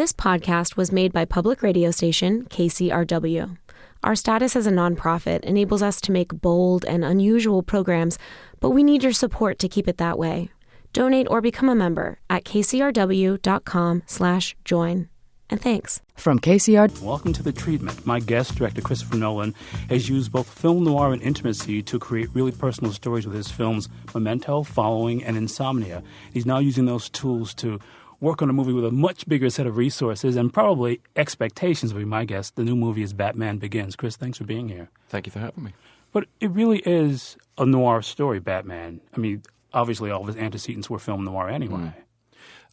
This podcast was made by public radio station KCRW. Our status as a nonprofit enables us to make bold and unusual programs, but we need your support to keep it that way. Donate or become a member at kcrw.com/join. And thanks. From KCR. Welcome to The Treatment. My guest, director Christopher Nolan, has used both film noir and intimacy to create really personal stories with his films Memento, Following, and Insomnia. He's now using those tools to work on a movie with a much bigger set of resources and probably expectations, will be my guess. The new movie is Batman Begins. Chris, thanks for being here. Thank you for having me. But it really is a noir story, Batman. I mean, obviously all of his antecedents were film noir anyway.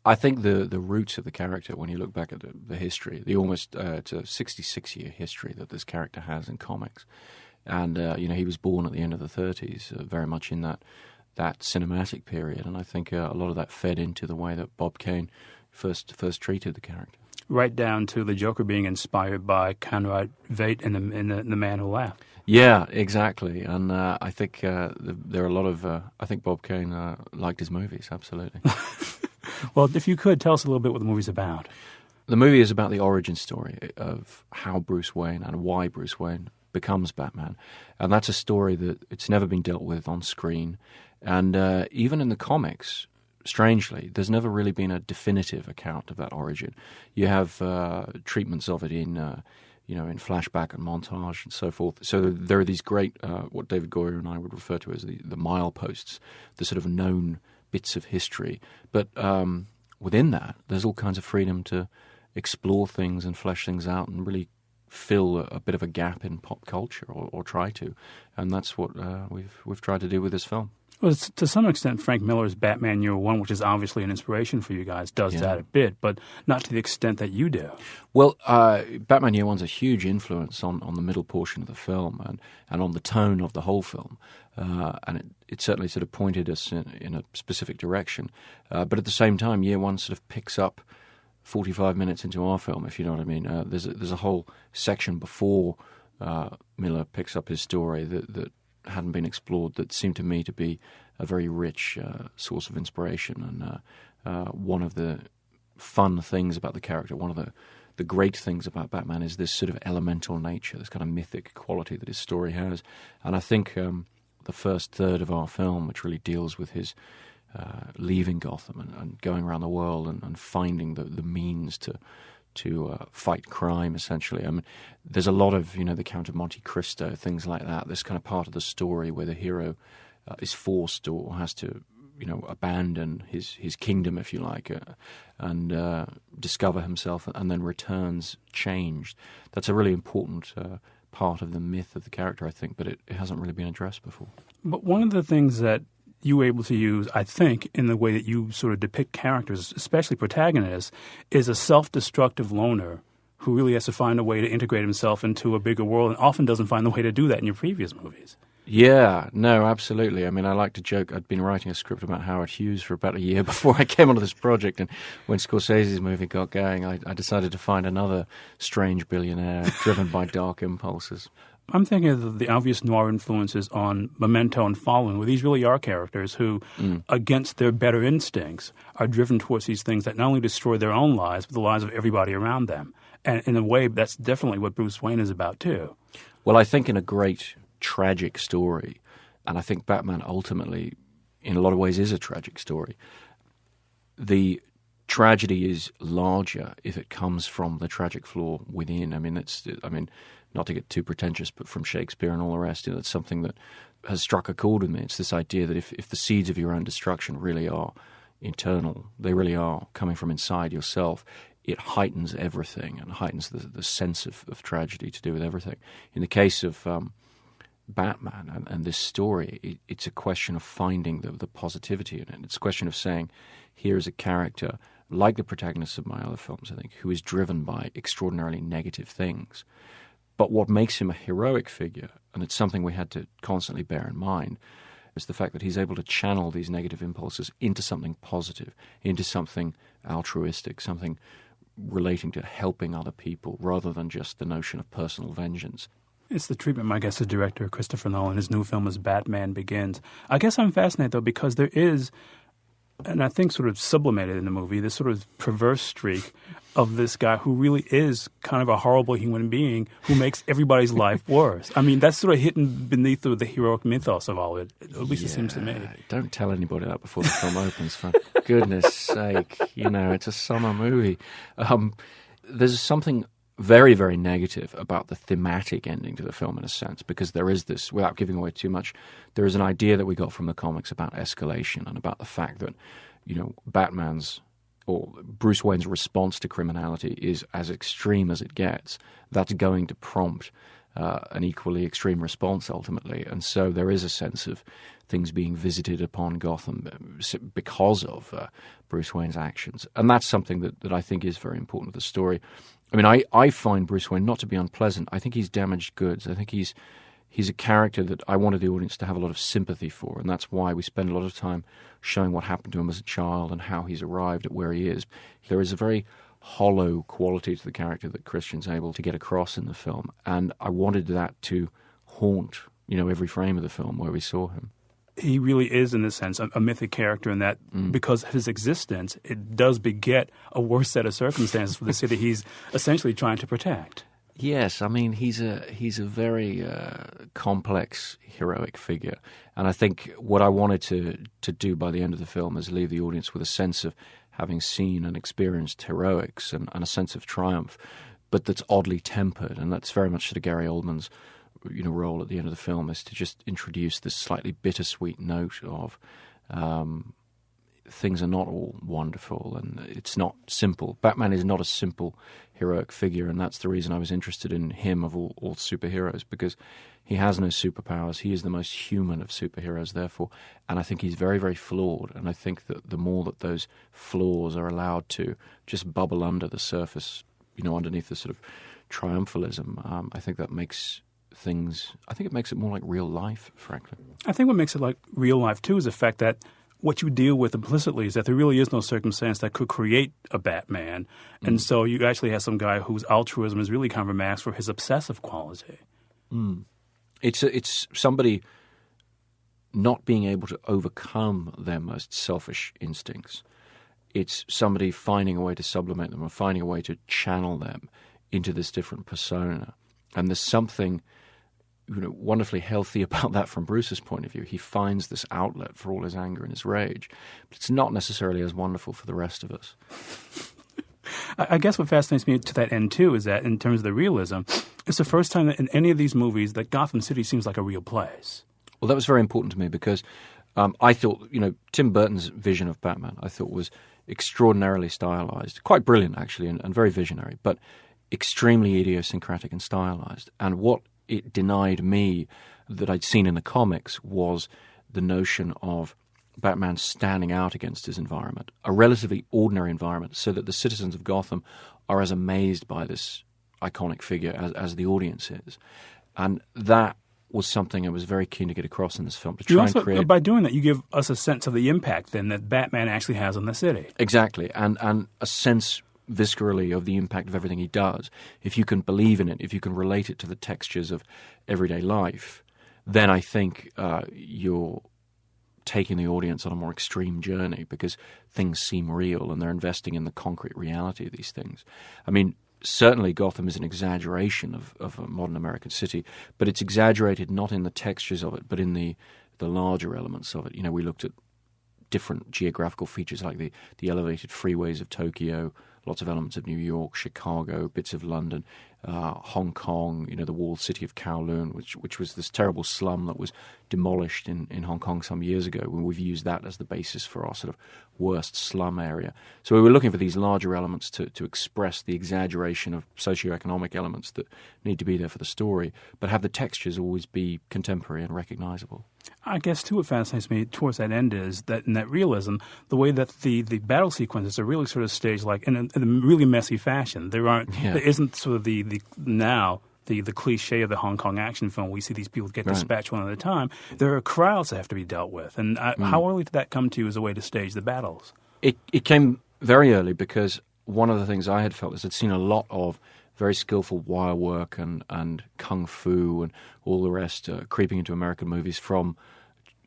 I think the roots of the character, when you look back at the history, the almost it's a 66-year history that this character has in comics. And, he was born at the end of the 30s, very much in that cinematic period. And I think a lot of that fed into the way that Bob Kane first treated the character. Right down to the Joker being inspired by Conrad Veidt in the Man Who Laughed. Yeah, exactly. And I think there are a lot of... I think Bob Kane liked his movies, absolutely. Well, if you could, tell us a little bit what the movie's about. The movie is about the origin story of how Bruce Wayne and why Bruce Wayne becomes Batman. And that's a story that it's never been dealt with on screen. And even in the comics, strangely, there's never really been a definitive account of that origin. You have treatments of it in flashback and montage and so forth. So there are these great, what David Goyer and I would refer to as the mileposts, the sort of known bits of history. But within that, there's all kinds of freedom to explore things and flesh things out and really fill a bit of a gap in pop culture, or try to. And that's what we've tried to do with this film. Well, to some extent, Frank Miller's Batman Year One, which is obviously an inspiration for you guys, does that a bit, but not to the extent that you do. Well, Batman Year One's a huge influence on the middle portion of the film and on the tone of the whole film. And it certainly sort of pointed us in a specific direction. But at the same time, Year One sort of picks up 45 minutes into our film, if you know what I mean. There's a whole section before Miller picks up his story that hadn't been explored, that seemed to me to be a very rich source of inspiration. And one of the fun things about the character, one of the great things about Batman is this sort of elemental nature, this kind of mythic quality that his story has. And I think the first third of our film, which really deals with his leaving Gotham and going around the world and finding the means to fight crime, essentially. I mean, there's a lot of, the Count of Monte Cristo, things like that. This kind of part of the story where the hero is forced or has to, abandon his kingdom, if you like, and discover himself and then returns changed. That's a really important part of the myth of the character, I think, but it hasn't really been addressed before. But one of the things that you were able to use, I think, in the way that you sort of depict characters, especially protagonists, is a self-destructive loner who really has to find a way to integrate himself into a bigger world and often doesn't find the way to do that in your previous movies. Yeah, no, absolutely. I mean, I like to joke, I'd been writing a script about Howard Hughes for about a year before I came onto this project, and when Scorsese's movie got going, I decided to find another strange billionaire driven by dark impulses. I'm thinking of the obvious noir influences on Memento and Following, where these really are characters who, against their better instincts, are driven towards these things that not only destroy their own lives, but the lives of everybody around them. And in a way, that's definitely what Bruce Wayne is about, too. Well, I think in a great tragic story, and I think Batman ultimately, in a lot of ways, is a tragic story, the tragedy is larger if it comes from the tragic flaw within. I mean, not to get too pretentious, but from Shakespeare and all the rest, it's something that has struck a chord with me. It's this idea that if the seeds of your own destruction really are internal, they really are coming from inside yourself, it heightens everything and heightens the sense of tragedy to do with everything. In the case of Batman and this story, it's a question of finding the positivity in it. It's a question of saying, here's a character, like the protagonists of my other films, I think, who is driven by extraordinarily negative things. But what makes him a heroic figure, and it's something we had to constantly bear in mind, is the fact that he's able to channel these negative impulses into something positive, into something altruistic, something relating to helping other people, rather than just the notion of personal vengeance. It's the treatment, my guest is director Christopher Nolan. His new film is Batman Begins. I guess I'm fascinated, though, because there is and I think sort of sublimated in the movie, this sort of perverse streak of this guy who really is kind of a horrible human being who makes everybody's life worse. I mean, that's sort of hidden beneath the heroic mythos of all of it. At least it seems to me. Don't tell anybody that before the film opens, for goodness sake. You know, it's a summer movie. There's something very, very negative about the thematic ending to the film in a sense, because there is this, without giving away too much, there is an idea that we got from the comics about escalation and about the fact that, you know, Batman's or Bruce Wayne's response to criminality is as extreme as it gets. That's going to prompt an equally extreme response ultimately. And so there is a sense of things being visited upon Gotham because of Bruce Wayne's actions. And that's something that I think is very important to the story. I mean, I find Bruce Wayne not to be unpleasant. I think he's damaged goods. I think he's a character that I wanted the audience to have a lot of sympathy for, and that's why we spend a lot of time showing what happened to him as a child and how he's arrived at where he is. There is a very hollow quality to the character that Christian's able to get across in the film, and I wanted that to haunt, you know, every frame of the film where we saw him. He really is, in a sense, a mythic character in that because of his existence, it does beget a worse set of circumstances for the city he's essentially trying to protect. Yes, I mean, he's a very complex, heroic figure. And I think what I wanted to do by the end of the film is leave the audience with a sense of having seen and experienced heroics and a sense of triumph, but that's oddly tempered. And that's very much sort of Gary Oldman's, you know, role at the end of the film, is to just introduce this slightly bittersweet note of things are not all wonderful and it's not simple. Batman is not a simple heroic figure, and that's the reason I was interested in him of all superheroes, because he has no superpowers. He is the most human of superheroes, therefore, and I think he's very, very flawed, and I think that the more that those flaws are allowed to just bubble under the surface, you know, underneath the sort of triumphalism, I think that makes things, I think it makes it more like real life, frankly. I think what makes it like real life, too, is the fact that what you deal with implicitly is that there really is no circumstance that could create a Batman. And so you actually have some guy whose altruism is really kind of a mask for his obsessive quality. It's somebody not being able to overcome their most selfish instincts. It's somebody finding a way to sublimate them or finding a way to channel them into this different persona. And there's something, you know, wonderfully healthy about that from Bruce's point of view. He finds this outlet for all his anger and his rage, but it's not necessarily as wonderful for the rest of us. I guess what fascinates me to that end, too, is that in terms of the realism, it's the first time that in any of these movies that Gotham City seems like a real place. Well, that was very important to me because I thought, you know, Tim Burton's vision of Batman, I thought was extraordinarily stylized, quite brilliant, actually, and very visionary, but extremely idiosyncratic and stylized. And what it denied me that I'd seen in the comics was the notion of Batman standing out against his environment, a relatively ordinary environment, so that the citizens of Gotham are as amazed by this iconic figure as the audience is. And that was something I was very keen to get across in this film. To try and create... By doing that, you give us a sense of the impact, then, that Batman actually has on the city. Exactly, and a sense viscerally of the impact of everything he does. If you can believe in it, if you can relate it to the textures of everyday life, then I think you're taking the audience on a more extreme journey because things seem real and they're investing in the concrete reality of these things. I mean, certainly Gotham is an exaggeration of a modern American city, but it's exaggerated not in the textures of it, but in the larger elements of it. You know, we looked at different geographical features like the elevated freeways of Tokyo, lots of elements of New York, Chicago, bits of London, Hong Kong, you know, the walled city of Kowloon, which was this terrible slum that was demolished in Hong Kong some years ago, when we've used that as the basis for our sort of worst slum area. So we were looking for these larger elements to express the exaggeration of socioeconomic elements that need to be there for the story, but have the textures always be contemporary and recognizable. I guess, too, what fascinates me towards that end is that in that realism, the way that the battle sequences are really sort of staged like in a really messy fashion. There isn't sort of the cliche of the Hong Kong action film. We see these people get dispatched one at a time. There are crowds that have to be dealt with. And how early did that come to you as a way to stage the battles? It came very early because one of the things I had felt is I'd seen a lot of very skillful wire work and kung fu and all the rest creeping into American movies from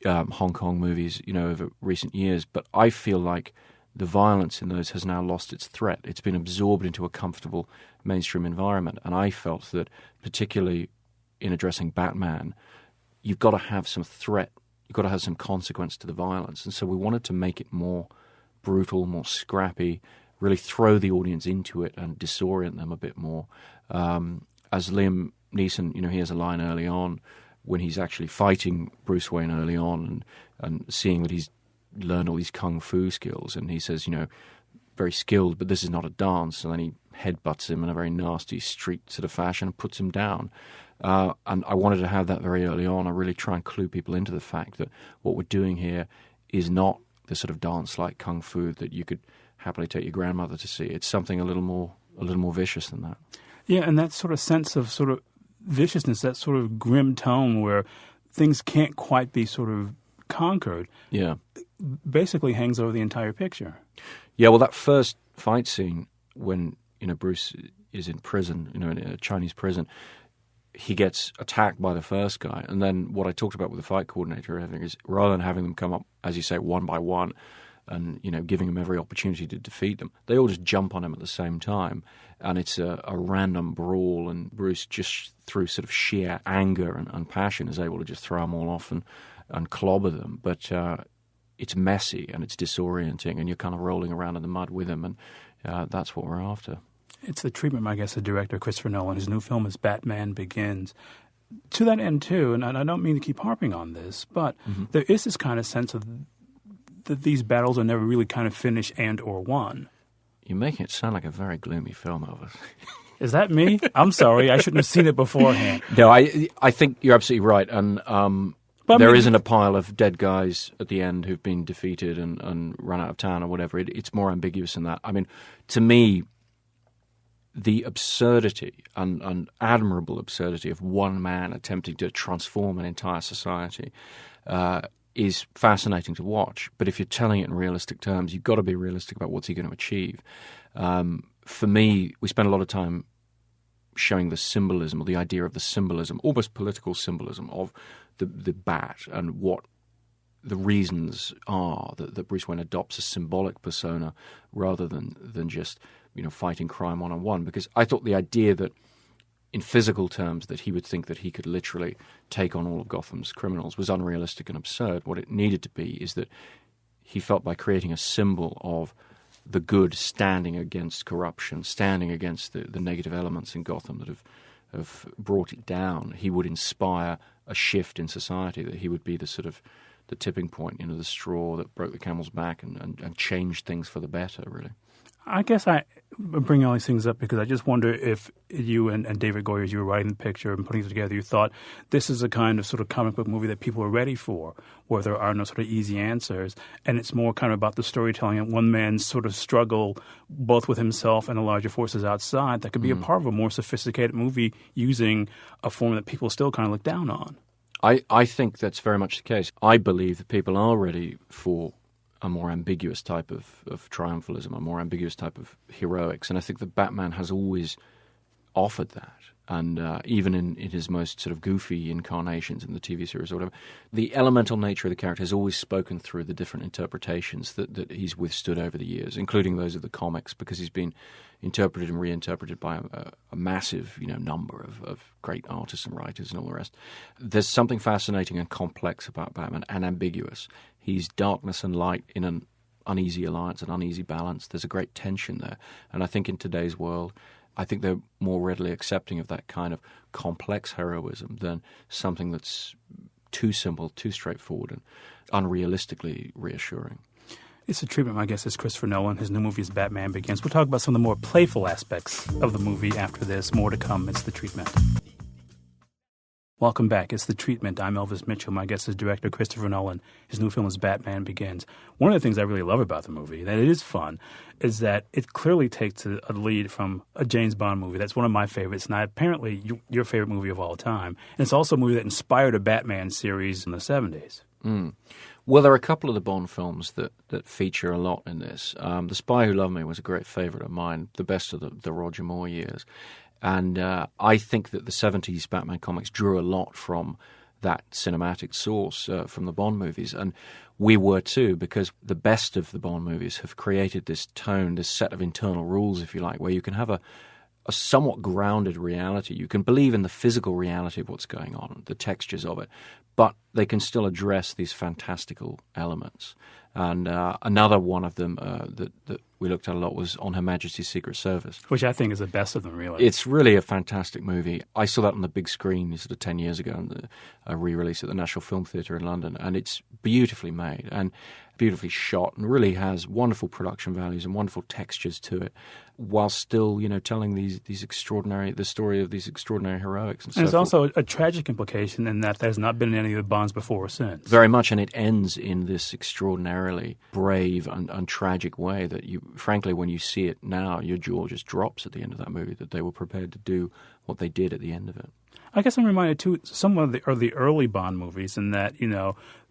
Hong Kong movies, over recent years, but I feel like the violence in those has now lost its threat. It's been absorbed into a comfortable mainstream environment, and I felt that, particularly in addressing Batman, you've got to have some threat, you've got to have some consequence to the violence, and so we wanted to make it more brutal, more scrappy, really throw the audience into it and disorient them a bit more. As Liam Neeson, he has a line early on when he's actually fighting Bruce Wayne early on and seeing that he's learned all these kung fu skills, and he says, very skilled, but this is not a dance, and then he headbutts him in a very nasty street sort of fashion and puts him down. And I wanted to have that very early on. I really try and clue people into the fact that what we're doing here is not the sort of dance-like kung fu that you could happily take your grandmother to see. It's something a little more vicious than that. Yeah, and that sort of sense of sort of viciousness, that sort of grim tone where things can't quite be sort of conquered, basically hangs over the entire picture. Yeah, well, that first fight scene when Bruce is in prison, in a Chinese prison, he gets attacked by the first guy, and then what I talked about with the fight coordinator, I think, is rather than having them come up, as you say, one by one, and giving him every opportunity to defeat them, they all just jump on him at the same time, and it's a random brawl, and Bruce, just through sort of sheer anger and passion, is able to just throw them all off and clobber them. But it's messy and it's disorienting, and you're kind of rolling around in the mud with him, and that's what we're after. It's the treatment, I guess, of director Christopher Nolan. His new film is Batman Begins. To that end, too, and I don't mean to keep harping on this, but there is this kind of sense of that these battles are never really kind of finished and or won. You're making it sound like a very gloomy film, Elvis. Is that me? I'm sorry. I shouldn't have seen it beforehand. No, I think you're absolutely right. And there isn't a pile of dead guys at the end who've been defeated and run out of town or whatever. It's more ambiguous than that. I mean, to me, the absurdity and admirable absurdity of one man attempting to transform an entire society is fascinating to watch. But if you're telling it in realistic terms, you've got to be realistic about what's he going to achieve. For me, we spend a lot of time showing the symbolism, or the idea of the symbolism, almost political symbolism of the bat, and what the reasons are that Bruce Wayne adopts a symbolic persona rather than just fighting crime one-on-one. Because I thought the idea that in physical terms that he would think that he could literally take on all of Gotham's criminals was unrealistic and absurd. What it needed to be is that he felt by creating a symbol of the good standing against corruption, standing against the negative elements in Gotham that have brought it down, he would inspire a shift in society, that he would be the sort of the tipping point, the straw that broke the camel's back and changed things for the better, really. I guess I bring all these things up because I just wonder if you and David Goyer, as you were writing the picture and putting it together, you thought this is a kind of sort of comic book movie that people are ready for, where there are no sort of easy answers, and it's more kind of about the storytelling and one man's sort of struggle both with himself and the larger forces outside that could be a part of a more sophisticated movie using a form that people still kind of look down on. I think that's very much the case. I believe that people are ready for a more ambiguous type of triumphalism, a more ambiguous type of heroics. And I think that Batman has always offered that. And even in his most sort of goofy incarnations in the TV series or whatever, the elemental nature of the character has always spoken through the different interpretations that he's withstood over the years, including those of the comics, because he's been interpreted and reinterpreted by a massive number of great artists and writers and all the rest. There's something fascinating and complex about Batman, and ambiguous. He's darkness and light in an uneasy alliance, an uneasy balance. There's a great tension there. And I think in today's world, I think they're more readily accepting of that kind of complex heroism than something that's too simple, too straightforward, and unrealistically reassuring. It's a treatment, I guess, is Christopher Nolan. His new movie is Batman Begins. We'll talk about some of the more playful aspects of the movie after this. More to come. It's The Treatment. Welcome back. It's The Treatment. I'm Elvis Mitchell. My guest is director Christopher Nolan. His new film is Batman Begins. One of the things I really love about the movie, that it is fun, is that it clearly takes a lead from a James Bond movie. That's one of my favorites, and apparently your favorite movie of all time. And it's also a movie that inspired a Batman series in the 70s. Well, there are a couple of the Bond films that feature a lot in this. The Spy Who Loved Me was a great favorite of mine, the best of the Roger Moore years. And I think that the 70s Batman comics drew a lot from that cinematic source from the Bond movies. And we were too, because the best of the Bond movies have created this tone, this set of internal rules, if you like, where you can have a somewhat grounded reality. You can believe in the physical reality of what's going on, the textures of it, but they can still address these fantastical elements. And another one of them that we looked at a lot was On Her Majesty's Secret Service. Which I think is the best of them, really. It's really a fantastic movie. I saw that on the big screen sort of 10 years ago, on a re-release at the National Film Theatre in London, and it's beautifully made and beautifully shot and really has wonderful production values and wonderful textures to it, while still, telling the story of these extraordinary heroics. And there's also a tragic implication in that there's not been any of the Bonds before or since. Very much, and it ends in this extraordinarily brave and tragic way that frankly, when you see it now, your jaw just drops at the end of that movie, that they were prepared to do what they did at the end of it. I guess I'm reminded, too, some of the early Bond movies in that,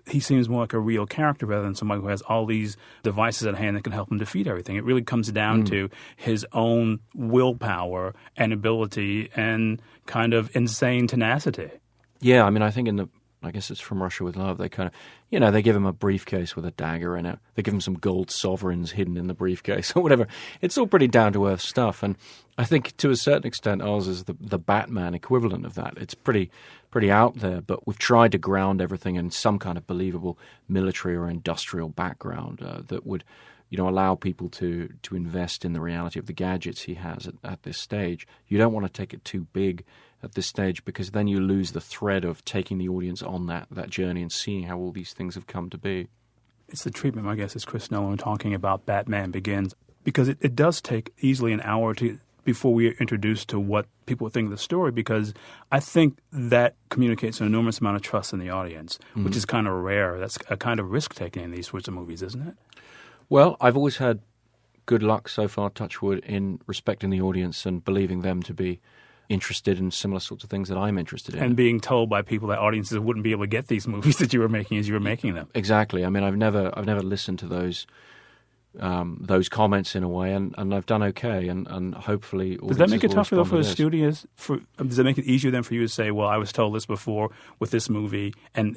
he seems more like a real character rather than somebody who has all these devices at hand that can help him defeat everything. It really comes down to his own willpower and ability and kind of insane tenacity. Yeah, I mean, I think I guess it's From Russia with Love, they kind of, they give him a briefcase with a dagger in it. They give him some gold sovereigns hidden in the briefcase or whatever. It's all pretty down-to-earth stuff. And I think to a certain extent, ours is the Batman equivalent of that. It's pretty out there, but we've tried to ground everything in some kind of believable military or industrial background that would, allow people to invest in the reality of the gadgets he has at this stage. You don't want to take it too big at this stage, because then you lose the thread of taking the audience on that journey and seeing how all these things have come to be. It's the treatment, I guess, as Chris Nolan talking about Batman Begins, because it does take easily an hour before we are introduced to what people think of the story, because I think that communicates an enormous amount of trust in the audience, which is kind of rare. That's a kind of risk-taking in these sorts of movies, isn't it? Well, I've always had good luck so far, touch wood, in respecting the audience and believing them to be interested in similar sorts of things that I'm interested in. And being told by people that audiences wouldn't be able to get these movies that you were making as you were making them. Exactly. I mean, I've never listened to those comments in a way, and I've done okay, and hopefully... Does that make it tougher for the studios? Does that make it easier then for you to say, well, I was told this before with this movie, and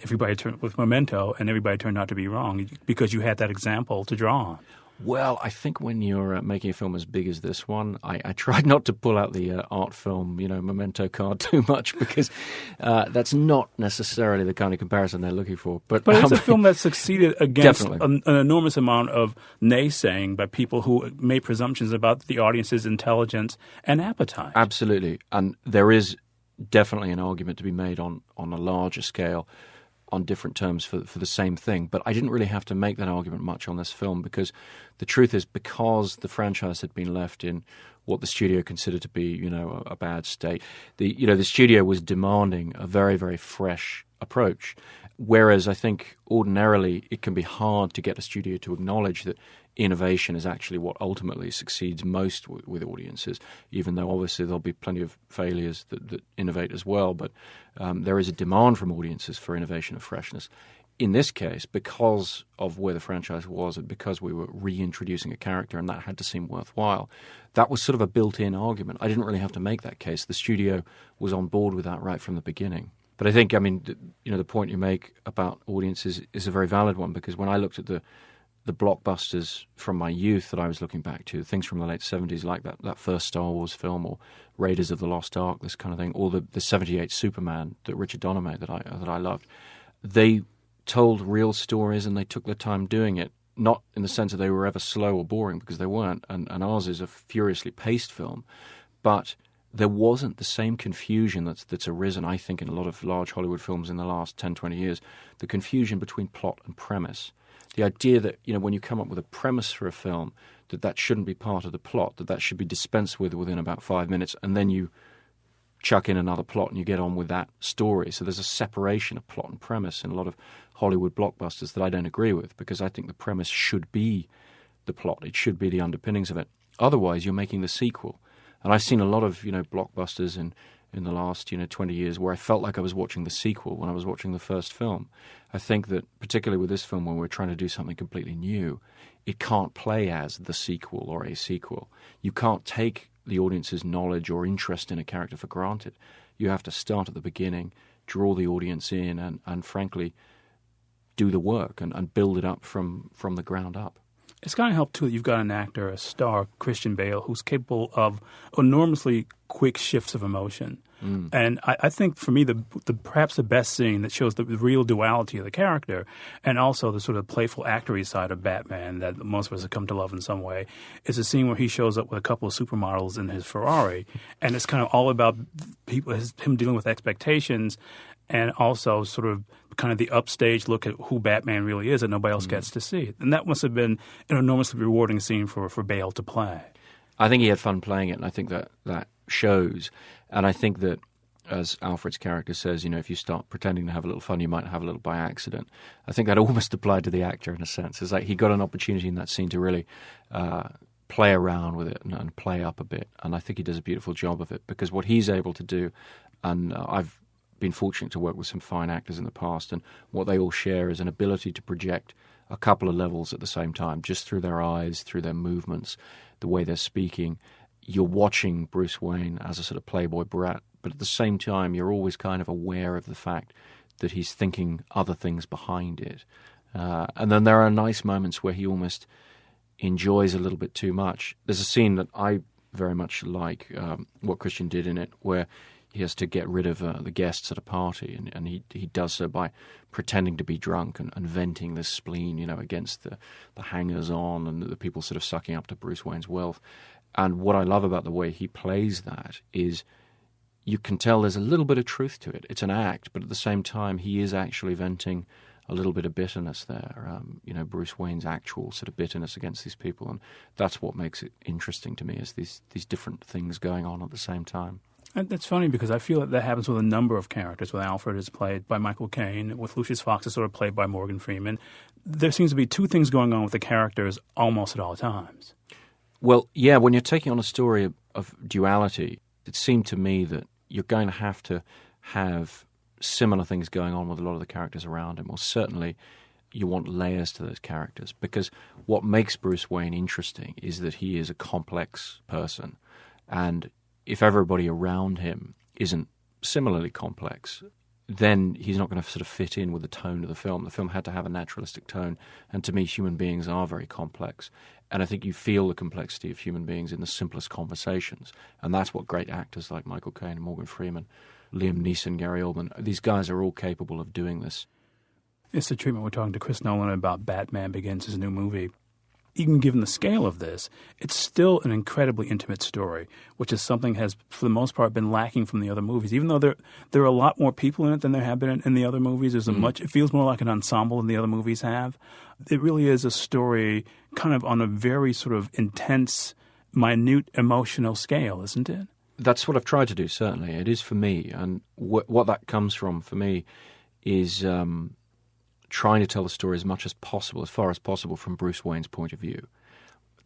with Memento, and everybody turned out to be wrong, because you had that example to draw on? Well, I think when you're making a film as big as this one, I tried not to pull out the art film, Memento card too much, because that's not necessarily the kind of comparison they're looking for. But it's a film that succeeded against an enormous amount of naysaying by people who made presumptions about the audience's intelligence and appetite. Absolutely. And there is definitely an argument to be made on a larger scale on different terms for the same thing. But I didn't really have to make that argument much on this film, because the truth is, because the franchise had been left in what the studio considered to be, a bad state, the studio was demanding a very, very fresh approach. Whereas I think ordinarily it can be hard to get a studio to acknowledge that innovation is actually what ultimately succeeds most with audiences, even though obviously there'll be plenty of failures that innovate as well. But there is a demand from audiences for innovation and freshness. In this case, because of where the franchise was and because we were reintroducing a character and that had to seem worthwhile, that was sort of a built-in argument. I didn't really have to make that case. The studio was on board with that right from the beginning. But I think, the point you make about audiences is a very valid one, because when I looked at the blockbusters from my youth that I was looking back to, things from the late 70s, like that first Star Wars film, or Raiders of the Lost Ark, this kind of thing, or the 78 Superman that Richard Donner made that I loved, they told real stories and they took their time doing it, not in the sense that they were ever slow or boring, because they weren't, and ours is a furiously paced film, but there wasn't the same confusion that's arisen, I think, in a lot of large Hollywood films in the last 10, 20 years, the confusion between plot and premise. The idea that, when you come up with a premise for a film, that shouldn't be part of the plot, that should be dispensed with within about 5 minutes, and then you chuck in another plot and you get on with that story. So there's a separation of plot and premise in a lot of Hollywood blockbusters that I don't agree with, because I think the premise should be the plot. It should be the underpinnings of it. Otherwise, you're making the sequel. And I've seen a lot of, blockbusters in the last, 20 years where I felt like I was watching the sequel when I was watching the first film. I think that, particularly with this film, when we're trying to do something completely new, it can't play as the sequel or a sequel. You can't take the audience's knowledge or interest in a character for granted. You have to start at the beginning. draw the audience in and frankly, do the work and build it up from the ground up. It's kind of helped, too, that you've got an actor, a star, Christian Bale, who's capable of enormously quick shifts of emotion. And I think, for me, the perhaps the best scene that shows the real duality of the character and also the sort of playful actory side of Batman that most of us have come to love in some way is a scene where he shows up with a couple of supermodels in his Ferrari. And it's kind of all about him dealing with expectations and also sort of kind of the upstage look at who Batman really is that nobody else gets to see. And that must have been an enormously rewarding scene for Bale to play. I think he had fun playing it, and I think that shows. And I think that, as Alfred's character says, if you start pretending to have a little fun, you might have a little by accident. I think that almost applied to the actor in a sense. It's like he got an opportunity in that scene to really play around with it and play up a bit. And I think he does a beautiful job of it, because what he's able to do, and I've been fortunate to work with some fine actors in the past, and what they all share is an ability to project a couple of levels at the same time, just through their eyes, through their movements, the way they're speaking. You're watching Bruce Wayne as a sort of playboy brat, but at the same time, you're always kind of aware of the fact that he's thinking other things behind it. And then there are nice moments where he almost enjoys a little bit too much. There's a scene that I very much like, what Christian did in it, where he has to get rid of the guests at a party, and he does so by pretending to be drunk and venting this spleen, against the hangers-on and the people sort of sucking up to Bruce Wayne's wealth. And what I love about the way he plays that is you can tell there's a little bit of truth to it. It's an act, but at the same time, he is actually venting a little bit of bitterness there, Bruce Wayne's actual sort of bitterness against these people. And that's what makes it interesting to me, is these different things going on at the same time. And that's funny, because I feel that happens with a number of characters. With Alfred is played by Michael Caine, with Lucius Fox is sort of played by Morgan Freeman. There seems to be two things going on with the characters almost at all times. Well, yeah, when you're taking on a story of duality, it seemed to me that you're going to have similar things going on with a lot of the characters around him, or certainly you want layers to those characters, because what makes Bruce Wayne interesting is that he is a complex person, and if everybody around him isn't similarly complex, then he's not going to sort of fit in with the tone of the film. The film had to have a naturalistic tone, and to me, human beings are very complex. And I think you feel the complexity of human beings in the simplest conversations, and that's what great actors like Michael Caine and Morgan Freeman, Liam Neeson, Gary Oldman, these guys are all capable of doing this. It's the treatment we're talking to Chris Nolan about Batman Begins, his new movie. Even given the scale of this, it's still an incredibly intimate story, which is something has, for the most part, been lacking from the other movies. Even though there are a lot more people in it than there have been in the other movies, it feels more like an ensemble than the other movies have. It really is a story kind of on a very sort of intense, minute emotional scale, isn't it? That's what I've tried to do, certainly. It is for me. And what that comes from, for me, is trying to tell the story as much as possible, as far as possible, from Bruce Wayne's point of view.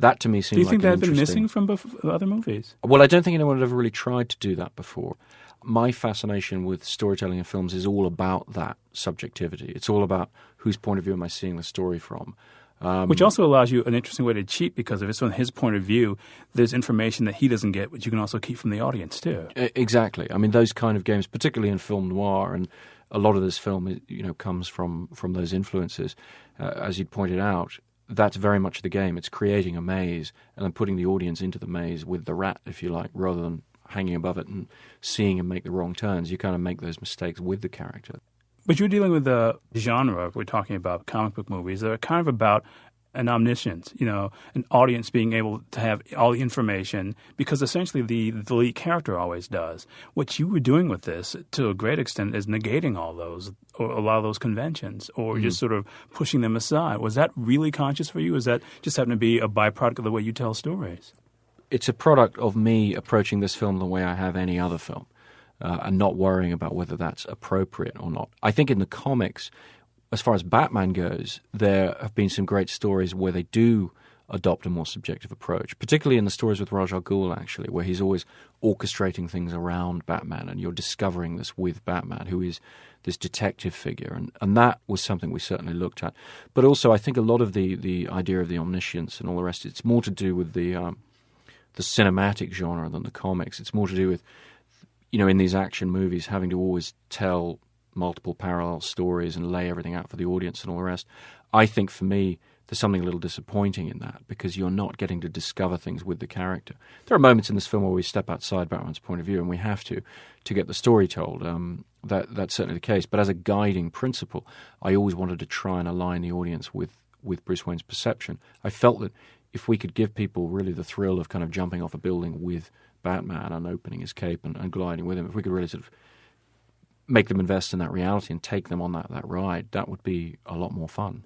That, to me, seems like Do you think that had been interesting... missing from other movies? Well, I don't think anyone had ever really tried to do that before. My fascination with storytelling in films is all about that subjectivity. It's all about whose point of view am I seeing the story from. Which also allows you an interesting way to cheat, because if it's from his point of view, there's information that he doesn't get, which you can also keep from the audience, too. Exactly. I mean, those kind of games, particularly in film noir, and a lot of this film, comes from those influences. As you pointed out, that's very much the game. It's creating a maze and then putting the audience into the maze with the rat, if you like, rather than hanging above it and seeing him make the wrong turns. You kind of make those mistakes with the character. But you're dealing with the genre, we're talking about comic book movies, that are kind of about an omniscience, an audience being able to have all the information, because essentially the lead character always does. What you were doing with this, to a great extent, is negating all those, or a lot of those conventions, or just sort of pushing them aside. Was that really conscious for you? Is that just happen to be a byproduct of the way you tell stories? It's a product of me approaching this film the way I have any other film. And not worrying about whether that's appropriate or not. I think in the comics, as far as Batman goes, there have been some great stories where they do adopt a more subjective approach, particularly in the stories with Ra's al Ghul, actually, where he's always orchestrating things around Batman, and you're discovering this with Batman, who is this detective figure. And that was something we certainly looked at. But also, I think a lot of the idea of the omniscience and all the rest, it's more to do with the cinematic genre than the comics. It's more to do with in these action movies, having to always tell multiple parallel stories and lay everything out for the audience and all the rest. I think for me, there's something a little disappointing in that because you're not getting to discover things with the character. There are moments in this film where we step outside Batman's point of view, and we have to get the story told. That's certainly the case. But as a guiding principle, I always wanted to try and align the audience with Bruce Wayne's perception. I felt that if we could give people really the thrill of kind of jumping off a building with Batman and opening his cape and gliding with him, if we could really sort of make them invest in that reality and take them on that ride, that would be a lot more fun.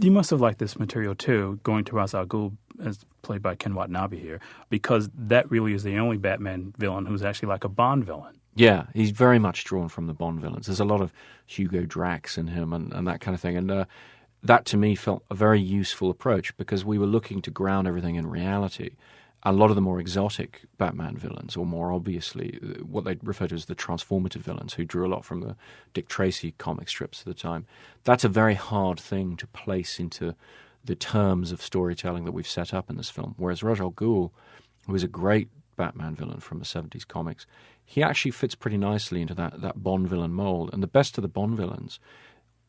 You must have liked this material, too, going to Ra's al Ghul, as played by Ken Watanabe here, because that really is the only Batman villain who's actually like a Bond villain. Yeah, he's very much drawn from the Bond villains. There's a lot of Hugo Drax in him and that kind of thing. And that, to me, felt a very useful approach because we were looking to ground everything in reality. A lot of the more exotic Batman villains, or more obviously what they refer to as the transformative villains, who drew a lot from the Dick Tracy comic strips at the time, that's a very hard thing to place into the terms of storytelling that we've set up in this film. Whereas Ra's al Ghul, who is a great Batman villain from the 70s comics, he actually fits pretty nicely into that Bond villain mold. And the best of the Bond villains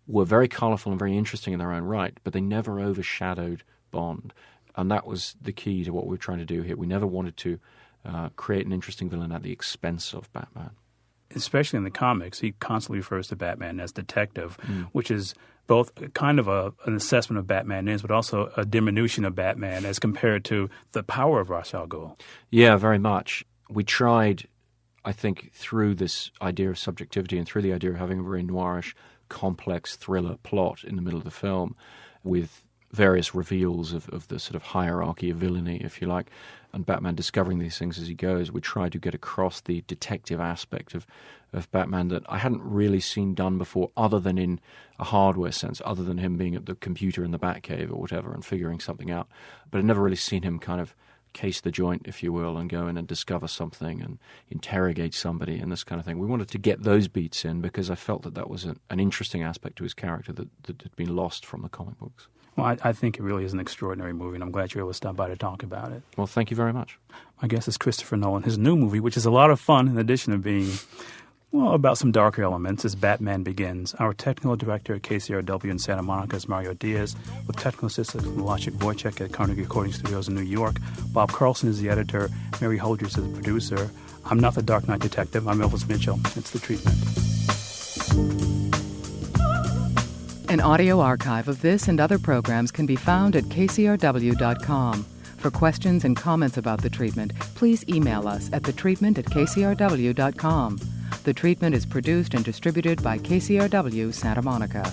were very colourful and very interesting in their own right, but they never overshadowed Bond. And that was the key to what we were trying to do here. We never wanted to create an interesting villain at the expense of Batman. Especially in the comics, he constantly refers to Batman as detective, which is both kind of an assessment of Batman is, but also a diminution of Batman as compared to the power of Ra's al Ghul. Yeah, very much. We tried, I think, through this idea of subjectivity and through the idea of having a very noirish, complex thriller plot in the middle of the film with various reveals of the sort of hierarchy of villainy, if you like, and Batman discovering these things as he goes. We tried to get across the detective aspect of Batman that I hadn't really seen done before, other than in a hardware sense, other than him being at the computer in the Batcave or whatever and figuring something out. But I'd never really seen him kind of case the joint, if you will, and go in and discover something and interrogate somebody and this kind of thing. We wanted to get those beats in because I felt that was an interesting aspect to his character that had been lost from the comic books. Well, I think it really is an extraordinary movie, and I'm glad you were able to stop by to talk about it. Well, thank you very much. My guest is Christopher Nolan. His new movie, which is a lot of fun in addition to being, well, about some darker elements, is Batman Begins. Our technical director at KCRW in Santa Monica is Mario Diaz, with technical assistance from Lashik Wojcik at Carnegie Recording Studios in New York. Bob Carlson is the editor. Mary Holdridge is the producer. I'm not the Dark Knight detective. I'm Elvis Mitchell. It's The Treatment. An audio archive of this and other programs can be found at kcrw.com. For questions and comments about The Treatment, please email us at thetreatment@kcrw.com. The Treatment is produced and distributed by KCRW Santa Monica.